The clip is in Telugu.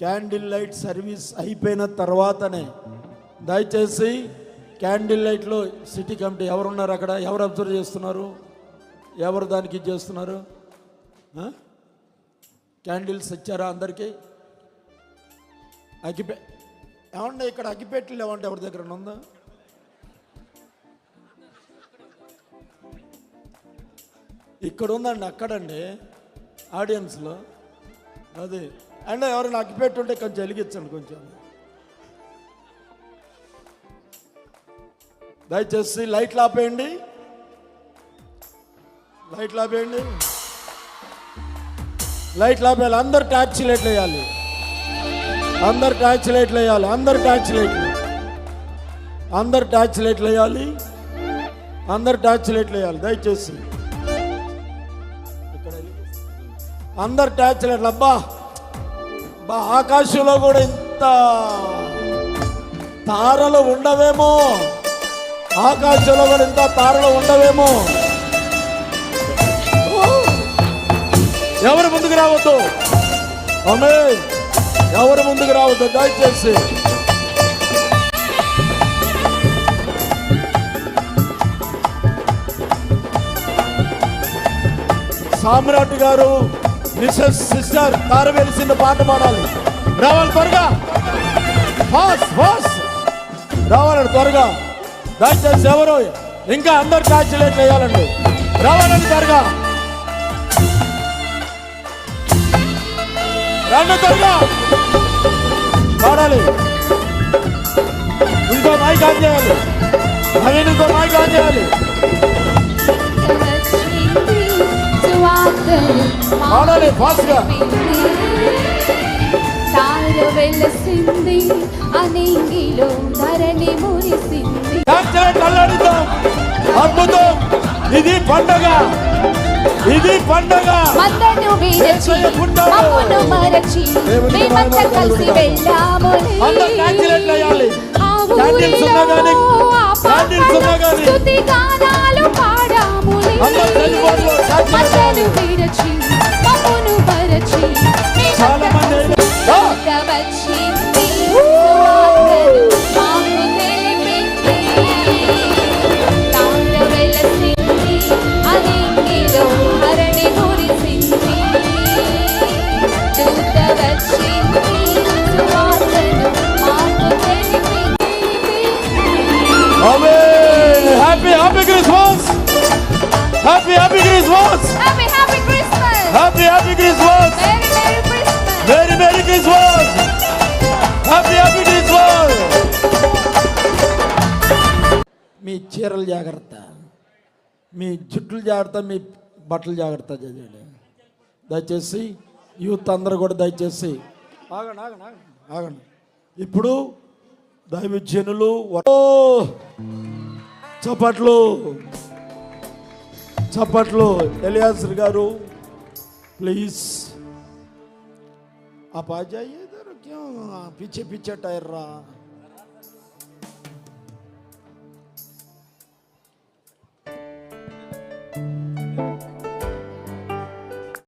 క్యాండిల్ లైట్ సర్వీస్ అయిపోయిన తర్వాతనే దయచేసి క్యాండిల్ లైట్లో సిటీ కమిటీ ఎవరున్నారు అక్కడ? ఎవరు అబ్జర్వ్ చేస్తున్నారు? ఎవరు దానికి చేస్తున్నారు? క్యాండిల్స్ ఇచ్చారా అందరికీ? ఏమంటే ఇక్కడ అగ్గిపెట్టెలు లేవంటే ఎవరి దగ్గర ఉందా? ఇక్కడ ఉందండి, అక్కడండి ఆడియన్స్లో. అదే అంటే ఎవరైనా అగ్గిపెట్టుంటే కొంచెం వెలిగించండి కొంచెం. దయచేసి లైట్లు ఆపేయండి, లైట్లు ఆపేయండి, లైట్లు ఆపేయాలి. అందరు ట్యాక్సీ లైట్లు వేయాలి, అందరు ట్యాక్సీ లైట్లు వేయాలి, అందరు ట్యాక్సీ లైట్లు, అందరు ట్యాక్సీ లైట్లు వేయాలి, అందరు ట్యాక్సీ లైట్లు వేయాలి. దయచేసి అందరు ట్యాక్సీ లైట్లు. అబ్బా ఆకాశంలో కూడా ఇంత తారలు ఉండవేమో, ఆకాశంలో కూడా ఇంత తారలు ఉండవేమో. ఎవరు ముందుకు రావద్దు, ఆమె ఎవరు ముందుకు రావద్దు దయచేసి. సామ్రాట్ గారు మిసెస్ సిస్టర్ తార వెలిసిన పాట పాడాలి. రావాలి త్వరగా, ఫాస్ట్ ఫాస్ట్ రావాలండి త్వరగా. దయచేసి ఎవరు ఇంకా అందరు క్యాల్కులేట్ చేయాలండి, రావాలండి త్వరగా, రండి త్వరగా పాడాలి. ఇంకో మైక్ ఆన్ చేయాలి, నవీన్ ఇంకో మైక్ ఆన్ చేయాలి. పాడాలి ఫాస్ట్ గా. తార వెలసింది అనేగిలో ధరణి మురిసింది. అల్లాడిద్దాం, అద్భుతం, ఇది పండగ, ఇది పండగ. మద్దను విరచి మమ్మును మరచి మేమంతా కలిసి వెళ్ళాములే. స్తుతి గానాలు పాడాములే. మద్దను విరచి మమ్మును మరచి చాలా మంది వచ్చింది మాకు తెలిపింది. తార వెలసింది అనేగిలో ధరణి మురిసింది. దూత వచ్చింది సువార్తను మాకు తెలిపింది. Amen. Happy happy Christmas, happy happy Christmas, happy happy Christmas, happy happy Christmas, merry merry Christmas, merry merry Christmas, happy happy Christmas. మీ చీరలు జాగ్రత్త, మీ జుట్లు జాగ్రత్త, మీ బట్టలు జాగ్రత్త చేయండి దయచేసి. యూత్ అందరూ కూడా దయచేసి ఆగండి ఆగండి ఆగండి ఆగండి. ఇప్పుడు దైవజనులు చప్పట్లు చప్పట్లు. ఎలియాసర్ గారు ప్లీజ్. आप आ जाइए इधर, क्यों पीछे पीछे टायर रहा.